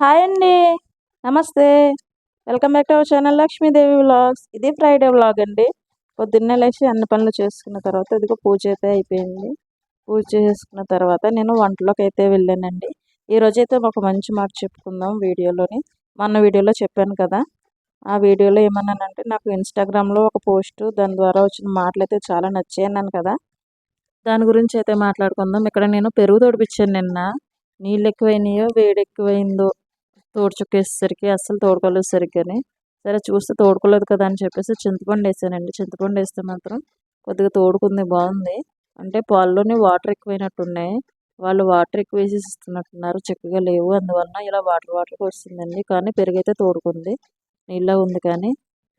Hi అండి. నమస్తే. Welcome back to our channel Lakshmidevi vlogs. ఇది ఫ్రైడే వ్లాగ్ అండి. పొద్దున్నే లేచి అన్ని పనులు చేసుకున్న తర్వాత ఇదిగో పూజ అయితే అయిపోయింది. పూజ చేసుకున్న తర్వాత నేను వంటలోకి అయితే వెళ్ళానండి. ఈరోజైతే ఒక మంచి మాట చెప్పుకుందాం వీడియోలోని. మొన్న వీడియోలో చెప్పాను కదా, ఆ వీడియోలో ఏమన్నానంటే నాకు ఇన్స్టాగ్రామ్లో ఒక పోస్టు దాని ద్వారా వచ్చిన మాటలు అయితే చాలా నచ్చాయి అన్నాను కదా, దాని గురించి అయితే మాట్లాడుకుందాం. ఇక్కడ నేను పెరుగు తోడిపించాను నిన్న. నీళ్ళు ఎక్కువైనాయో వేడి ఎక్కువైందో తోడు చుక్కేసరికి అస్సలు తోడుకోలేదు సరిగ్గాని. సరే చూస్తే తోడుకోలేదు కదా అని చెప్పేసి చింతపండు వేసానండి. చింతపండు వేస్తే మాత్రం కొద్దిగా తోడుకుంది, బాగుంది. అంటే పాల్లోనే వాటర్ ఎక్కువైనట్టున్నాయి. వాళ్ళు వాటర్ ఎక్కువ వేసేసి ఇస్తున్నట్టున్నారు, చక్కగా లేవు. అందువలన ఇలా వాటర్గా వస్తుందండి. కానీ పెరుగైతే తోడుకుంది, నీళ్ళ ఉంది. కానీ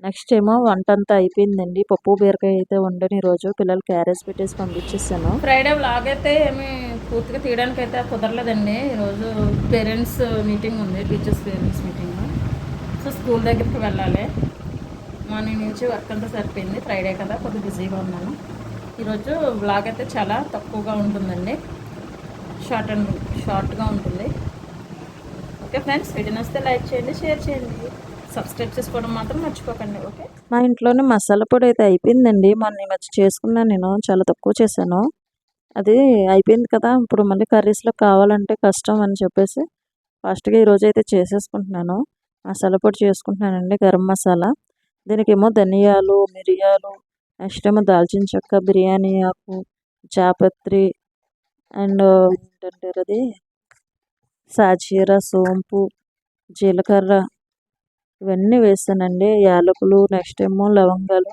నెక్స్ట్ ఏమో వంట అంతా అయిపోయిందండి. పప్పు బీరకాయ అయితే వండాను ఈరోజు. పిల్లలు క్యారేజ్ పెట్టేసి పంపించేసాను. ఫ్రైడే వ్లాగ్ అయితే ఏమి పూర్తిగా తీయడానికి అయితే కుదరలేదండి. ఈరోజు పేరెంట్స్ మీటింగ్ ఉంది, teachers parents meeting. So school దగ్గరికి వెళ్ళాలి. మార్నింగ్ నుంచి వర్క్ అంతా సరిపోయింది. ఫ్రైడే కదా, కొద్దిగా బిజీగా ఉన్నాను. ఈరోజు వ్లాగ్ అయితే చాలా తక్కువగా ఉంటుందండి, షార్ట్గా ఉంటుంది. ఓకే ఫ్రెండ్స్, వీడియో నచ్చితే లైక్ చేయండి, షేర్ చేయండి, సబ్స్క్రైబ్ చేసుకోవడం మాత్రం మర్చిపోకండి. ఓకే. మా ఇంట్లోనే మసాలా పొడి అయితే అయిపోయిందండి. మొన్న ఈ మధ్య చేసుకున్నాను, నేను చాలా తక్కువ చేశాను. అది అయిపోయింది కదా, ఇప్పుడు మళ్ళీ కర్రీస్లో కావాలంటే కష్టం అని చెప్పేసి ఫాస్ట్గా ఈరోజు అయితే చేసేసుకుంటున్నాను. మసాలా పొడి చేసుకుంటున్నానండి, గరం మసాలా. దీనికేమో ధనియాలు, మిరియాలు, నెక్స్ట్ ఏమో దాల్చిన చెక్క, బిర్యానీ ఆకు, జాపత్రి, అండ్ ఏంటంటారు అది సాజీర, సోంపు, జీలకర్ర, ఇవన్నీ వేసానండి. యాలకులు, నెక్స్ట్ ఏమో లవంగాలు,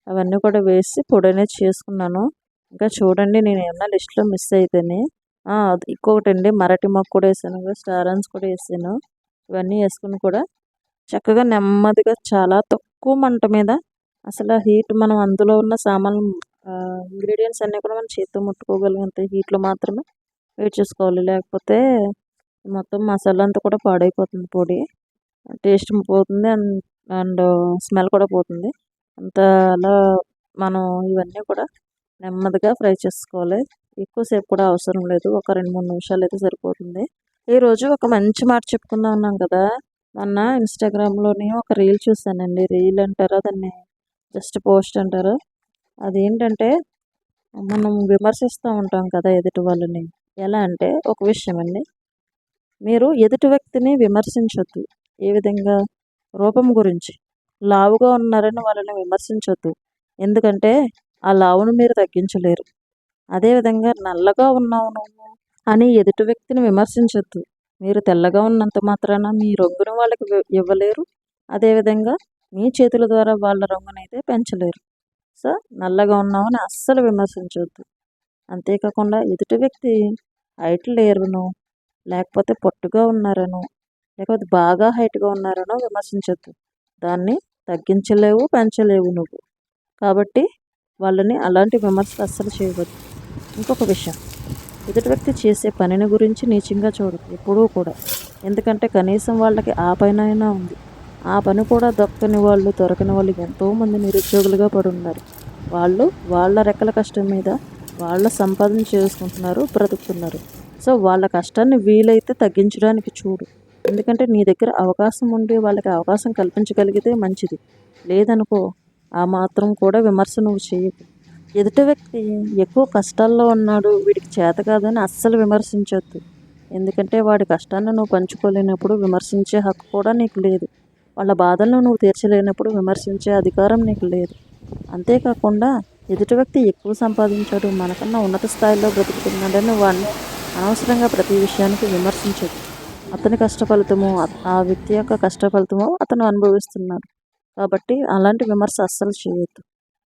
అవన్నీ కూడా వేసి పొడి అనేది చేసుకున్నాను. ఇంకా చూడండి, నేను ఏమన్నా లిస్ట్లో మిస్ అయితేనే ఇంకొకటి అండి, మరటి మొక్క కూడా వేసాను, స్టార్ అన్స్ కూడా వేసాను. ఇవన్నీ వేసుకుని కూడా చక్కగా నెమ్మదిగా చాలా తక్కువ మంట మీద, అసలు హీట్ మనం అందులో ఉన్న సామాన్లు ఇంగ్రీడియంట్స్ అన్నీ కూడా మనం చేతితో ముట్టుకోగలిగేంత హీట్లో మాత్రమే వేడి చేసుకోవాలి. లేకపోతే మొత్తం మసాలా అంతా కూడా పాడైపోతుంది, పొడి టేస్ట్ పోతుంది, అండ్ స్మెల్ కూడా పోతుంది. అంత అలా మనం ఇవన్నీ కూడా నెమ్మదిగా ఫ్రై చేసుకోవాలి. ఎక్కువసేపు కూడా అవసరం లేదు, ఒక 2-3 నిమిషాలు అయితే సరిపోతుంది. ఈరోజు ఒక మంచి మాట చెప్పుకుందాం ఉన్నాం కదా, మొన్న ఇన్స్టాగ్రామ్లోని ఒక రీల్ చూసానండి. రీల్ అంటారా దాన్ని, జస్ట్ పోస్ట్ అంటారు. అదేంటంటే మనం విమర్శిస్తూ ఉంటాం కదా ఎదుటి వాళ్ళని. ఎలా అంటే, ఒక విషయం అండి, మీరు ఎదుటి వ్యక్తిని విమర్శించొద్దు. ఏ విధంగా? రూపం గురించి. లావుగా ఉన్నారని వాళ్ళని విమర్శించొద్దు, ఎందుకంటే ఆ లావును మీరు తగ్గించలేరు. అదేవిధంగా నల్లగా ఉన్నావు నువ్వు అని ఎదుటి వ్యక్తిని విమర్శించొద్దు. మీరు తెల్లగా ఉన్నంత మాత్రాన మీ రంగును వాళ్ళకి ఇవ్వలేరు. అదేవిధంగా మీ చేతుల ద్వారా వాళ్ళ రంగునైతే పెంచలేరు. సో నల్లగా ఉన్నామని అస్సలు విమర్శించవద్దు. అంతేకాకుండా ఎదుటి వ్యక్తి హైట్ లేరును, లేకపోతే పొట్టుగా ఉన్నారనో, లేకపోతే బాగా హైట్గా ఉన్నారనో విమర్శించొద్దు. దాన్ని తగ్గించలేవు, పెంచలేవు నువ్వు. కాబట్టి వాళ్ళని అలాంటి విమర్శలు అస్సలు చేయవద్దు. ఇంకొక విషయం, ఎదుటి వ్యక్తి చేసే పనిని గురించి నీచంగా చూడదు ఎప్పుడూ కూడా. ఎందుకంటే కనీసం వాళ్ళకి ఆ పైన ఉంది. ఆ పని కూడా దొరకని వాళ్ళు ఎంతోమంది నిరుద్యోగులుగా పడి ఉన్నారు. వాళ్ళు వాళ్ళ రెక్కల కష్టం మీద వాళ్ళ సంపాదన చేసుకుంటున్నారు, బ్రతుకుతున్నారు. సో వాళ్ళ కష్టాన్ని వీలైతే తగ్గించడానికి చూడు. ఎందుకంటే నీ దగ్గర అవకాశం ఉండి వాళ్ళకి అవకాశం కల్పించగలిగితే మంచిది. లేదనుకో, ఆ మాత్రం కూడా విమర్శ నువ్వు చేయకు. ఎదుటి వ్యక్తి ఎక్కువ కష్టాల్లో ఉన్నాడు, వీడికి చేత కాదని అస్సలు విమర్శించొద్దు. ఎందుకంటే వాడి కష్టాన్ని నువ్వు పంచుకోలేనప్పుడు విమర్శించే హక్కు కూడా నీకు లేదు. వాళ్ళ బాధలను నువ్వు తీర్చలేనప్పుడు విమర్శించే అధికారం నీకు లేదు. అంతేకాకుండా ఎదుటి వ్యక్తి ఎక్కువ సంపాదించాడు, మనకన్నా ఉన్నత స్థాయిలో బ్రతుకుతున్నాడని వాడిని అనవసరంగా ప్రతి విషయానికి విమర్శించదు. అతని కష్ట ఫలితమో, ఆ వ్యక్తి యొక్క కష్ట ఫలితమో అతను అనుభవిస్తున్నాడు. కాబట్టి అలాంటి విమర్శ అస్సలు చేయొద్దు.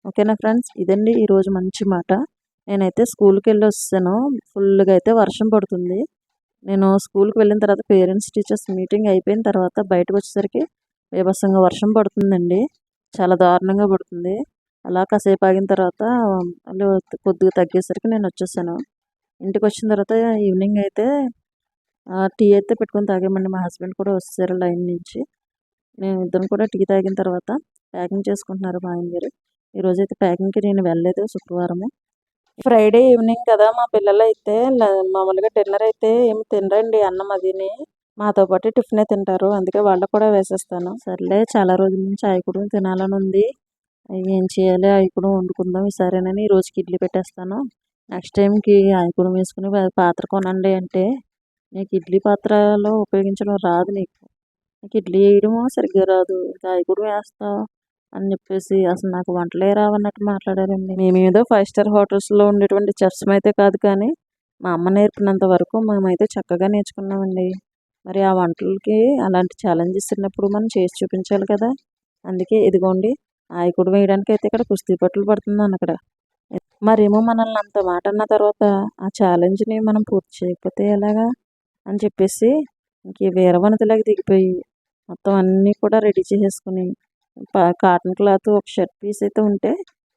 ఓకేనా ఫ్రెండ్స్, ఇదండి ఈరోజు మంచి మాట. నేనైతే స్కూల్కి వెళ్ళి వస్తాను, ఫుల్గా అయితే వర్షం పడుతుంది. నేను స్కూల్కి వెళ్ళిన తర్వాత పేరెంట్స్ టీచర్స్ మీటింగ్ అయిపోయిన తర్వాత బయటకు వచ్చేసరికి బీభత్సంగా వర్షం పడుతుందండి, చాలా దారుణంగా పడుతుంది. అలా కాసేపు ఆగిన తర్వాత వాళ్ళు కొద్దిగా తగ్గేసరికి నేను వచ్చేసాను. ఇంటికి వచ్చిన తర్వాత ఈవినింగ్ అయితే టీ అయితే పెట్టుకొని తాగామండి. మా హస్బెండ్ కూడా వచ్చేసారు లైన్ నుంచి. మేము ఇద్దరం కూడా టీ తాగిన తర్వాత ప్యాకింగ్ చేసుకుంటున్నారు మా ఆయన గారు. ఈరోజైతే ప్యాకింగ్కి నేను వెళ్ళలేదు, శుక్రవారము. ఫ్రైడే ఈవినింగ్ కదా, మా పిల్లలు అయితే మామూలుగా డిన్నర్ అయితే ఏమి తినరండి, అన్నం అదిని. మాతో పాటు టిఫినే తింటారు, అందుకే వాళ్ళకు కూడా వేసేస్తాను. సర్లే చాలా రోజుల నుంచి ఆకుడు తినాలని ఉంది, ఏం చేయాలి ఆకుడు వండుకుందాం ఈసారేనని ఈ రోజుకి ఇడ్లీ పెట్టేస్తాను. నెక్స్ట్ టైంకి ఆకుడు వేసుకుని పాత్ర కొనండి అంటే నీకు ఇడ్లీ పాత్రలో ఉపయోగించడం రాదు, నీకు ఇడ్లీ వేయడమో సరిగ్గా రాదు, ఆకుడు వేస్తావు అని చెప్పేసి అసలు నాకు వంటలే రావన్నట్టు మాట్లాడారండి. మేమేదో 5 స్టార్ హోటల్స్లో ఉండేటువంటి చెఫ్స్ అయితే కాదు, కానీ మా అమ్మ నేర్పినంత వరకు మేమైతే చక్కగా నేర్చుకున్నామండి. మరి ఆ వంటలకి అలాంటి ఛాలెంజెస్ ఉన్నప్పుడు మనం చేసి చూపించాలి కదా. అందుకే ఇదిగోండి ఆకుడు వేయడానికి అయితే ఇక్కడ కుస్తీ పట్టులు పడుతున్నాను అక్కడ. మరేమో మనల్ని అంత మాట అన్న తర్వాత ఆ ఛాలెంజ్ని మనం పూర్తి చేయకపోతే ఎలాగా అని చెప్పేసి ఇంక వీరవనితలాగా దిగిపోయి మొత్తం అన్నీ కూడా రెడీ చేసేసుకుని కాటన్ క్లాత్ ఒక షర్ట్ పీస్ అయితే ఉంటే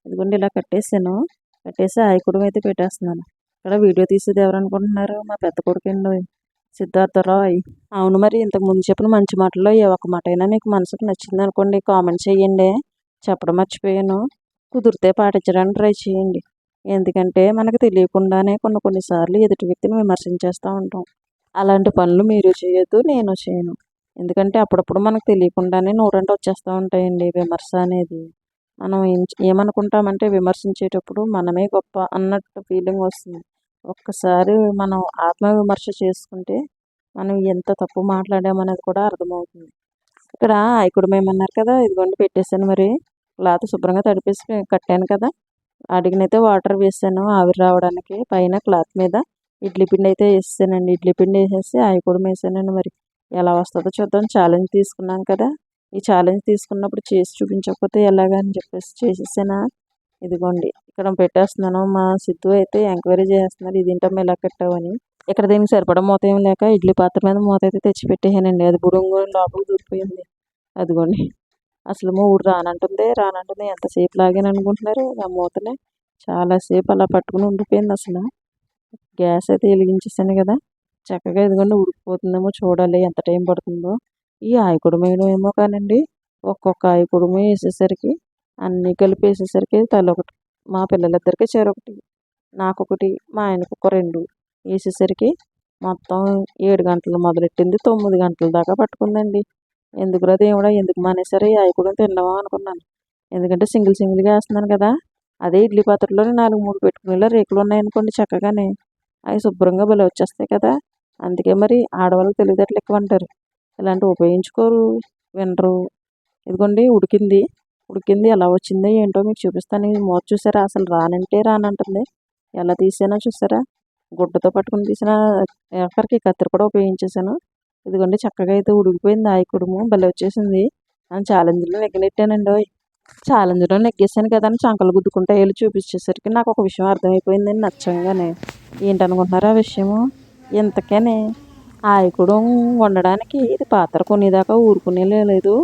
ఇదిగోండి ఇలా కట్టేసి ఆకుడు అయితే పెట్టేస్తున్నాను. ఇక్కడ వీడియో తీసేది ఎవరు అనుకుంటున్నారు? మా పెద్ద కొడుకండి, సిద్ధార్థరాయ్. అవును, మరి ఇంతకు ముందు చెప్పిన మంచి మాటల్లో ఏ ఒక్క మాట అయినా మీకు మనసుకు నచ్చింది అనుకోండి, కామెంట్ చేయండి. చెప్పడం మర్చిపోయాను, కుదిరితే పాటించడానికి ట్రై చేయండి. ఎందుకంటే మనకు తెలియకుండానే కొన్నిసార్లు ఎదుటి వ్యక్తిని విమర్శించేస్తూ ఉంటాం. అలాంటి పనులు మీరు చేయొద్దు, నేను చేయను. ఎందుకంటే అప్పుడప్పుడు మనకు తెలియకుండానే నోరంటే వచ్చేస్తూ ఉంటాయండి విమర్శ అనేది. మనం ఏమనుకుంటామంటే విమర్శించేటప్పుడు మనమే గొప్ప అన్నట్టు ఫీలింగ్ వస్తుంది. ఒక్కసారి మనం ఆత్మవిమర్శ చేసుకుంటే మనం ఎంత తప్పు మాట్లాడామనేది కూడా అర్థమవుతుంది. ఇక్కడ ఆకుడు మేమన్నారు కదా, ఇదిగోండి పెట్టేశాను. మరి క్లాత్ శుభ్రంగా తడిపేసి కట్టాను కదా, అడిగినైతే వాటర్ వేసాను ఆవిరి రావడానికి. పైన క్లాత్ మీద ఇడ్లీ పిండి అయితే వేసానండి. ఇడ్లీ పిండి వేసేసి ఆకుడు వేసానండి. మరి ఎలా వస్తుందో చూద్దాం, ఛాలెంజ్ తీసుకున్నాం కదా. ఈ ఛాలెంజ్ తీసుకున్నప్పుడు చేసి చూపించకపోతే ఎలాగా అని చెప్పేసి చేసేసానా. ఇదిగోండి ఇక్కడ పెట్టేస్తున్నాను. మా సిద్ధు అయితే ఎంక్వైరీ చేస్తున్నారు, ఇదేంటమ్మా ఇలా కట్టావని. ఇక్కడ దీనికి సరిపడా మూత ఏం లేక ఇడ్లీ పాత్ర మీద మూత అయితే తెచ్చి పెట్టేసానండి. అది బుడుంగు లోపలికి దూరిపోయింది. అదిగోండి అసలు ఊరు రానంటుంది ఎంతసేపు లాగాను అనుకుంటున్నారు. ఆ మూతనే చాలాసేపు అలా పట్టుకుని ఉండిపోయింది. అసలు గ్యాస్ అయితే వెలిగించేసాను కదా, చక్కగా ఇదిగోండి ఉడికిపోతుందేమో చూడాలి ఎంత టైం పడుతుందో. ఈ ఆకుడు ఏమో కానండి, ఒక్కొక్క ఆకుడు వేసేసరికి అన్నీ కలిపి వేసేసరికి తలొకటి, మా పిల్లలిద్దరికి చెరొకటి, నాకొకటి, మా ఆయనకు ఒక 2 వేసేసరికి మొత్తం 7 గంటలు మొదలెట్టింది, 9 గంటల దాకా పట్టుకుందండి. ఎందుకురా దేవుడా, ఎందుకు మానేసరి ఈ ఆకుడు తిన్నావా అనుకున్నాను. ఎందుకంటే సింగిల్గా వేస్తున్నాను కదా. అదే ఇడ్లీ పాత్రలో 4-3 పెట్టుకునేలా రేకులు ఉన్నాయనుకోండి చక్కగానే అవి శుభ్రంగా భలే వచ్చేస్తాయి కదా. అందుకే మరి ఆడవాళ్ళకి తెలివితేటలు ఎక్కువ అంటారు, ఇలాంటివి ఉపయోగించుకోరు, వినరు. ఇదిగోండి ఉడికింది ఎలా వచ్చిందో ఏంటో మీకు చూపిస్తాను. ఈ మూత చూసారా, అసలు రానంటే రానంటుంది. ఎలా తీసానో చూసారా, గుడ్డతో పట్టుకుని తీసిన. ఆఖరికి కత్తిరి కూడా ఉపయోగించేసాను. ఇదిగోండి చక్కగా అయితే ఉడికిపోయింది ఆకుడుము, భలే వచ్చేసింది. ఛాలెంజ్లో నెగ్గనెట్టానండి. ఛాలెంజ్లో నెగ్గేసాను కదా అని చంకలు గుద్దుకుంటే వెళ్ళి చూపించేసరికి నాకు ఒక విషయం అర్థమైపోయిందండి నచ్చంగానే. ఏంటనుకుంటున్నారా ఆ విషయము? ఇంతకనే ఆకుడు వండడానికి ఇది పాత్ర కొనేదాకా ఊరుకునే లేదు.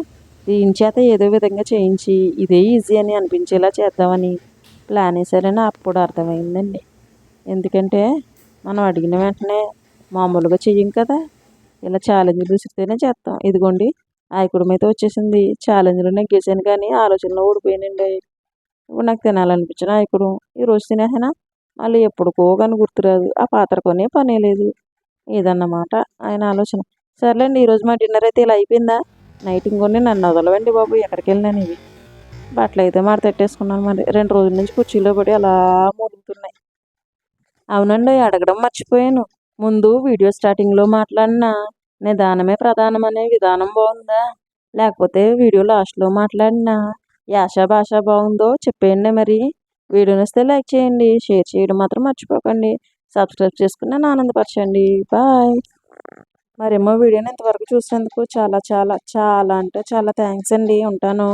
దీని చేత ఏదో విధంగా చేయించి ఇదే ఈజీ అని అనిపించేలా చేద్దామని ప్లాన్ వేసారని అప్పుడు అర్థమైందండి. ఎందుకంటే మనం అడిగిన వెంటనే మామూలుగా చెయ్యం కదా, ఇలా ఛాలెంజ్లు విసిరితేనే చేస్తాం. ఇదిగోండి ఆకుడు అయితే వచ్చేసింది. ఛాలెంజ్లో నెగ్గేసాను కానీ ఆలోచనలో ఓడిపోయానండి. ఇప్పుడు నాకు తినాలనిపించిన ఆకుడు ఈరోజు తినేసానా, మళ్ళీ ఎప్పుడుకో కానీ గుర్తురాదు, ఆ పాత్ర కొనే పనే లేదు. ఇదన్నమాట ఆయన ఆలోచన. సర్లేండి, ఈరోజు మా డిన్నర్ అయితే ఇలా అయిపోయిందా. నైట్ ఇంకొన్ని నన్ను వదలవండి బాబు, ఎక్కడికి వెళ్ళినాను. ఇవి బట్టలు అయితే మాట తట్టేసుకున్నాను. మరి 2 రోజుల నుంచి కుర్చీలో పడి అలా మోగుతున్నాయి. అవునండి, అడగడం మర్చిపోయాను. ముందు వీడియో స్టార్టింగ్లో మాట్లాడిన నిదానమే ప్రధానం అనే విధానం బాగుందా, లేకపోతే వీడియో లాస్ట్లో మాట్లాడిన యాస భాష బాగుందో చెప్పేయండి. మరి వీడియో నచ్చితే లైక్ చేయండి, షేర్ చేయడం మాత్రం మర్చిపోకండి, సబ్స్క్రైబ్ చేసుకుని నన్ను ఆనందపరచండి. బాయ్. మరేమో వీడియోని ఇంతవరకు చూసినందుకు చాలా చాలా చాలా అంటే చాలా థ్యాంక్స్ అండి. ఉంటాను.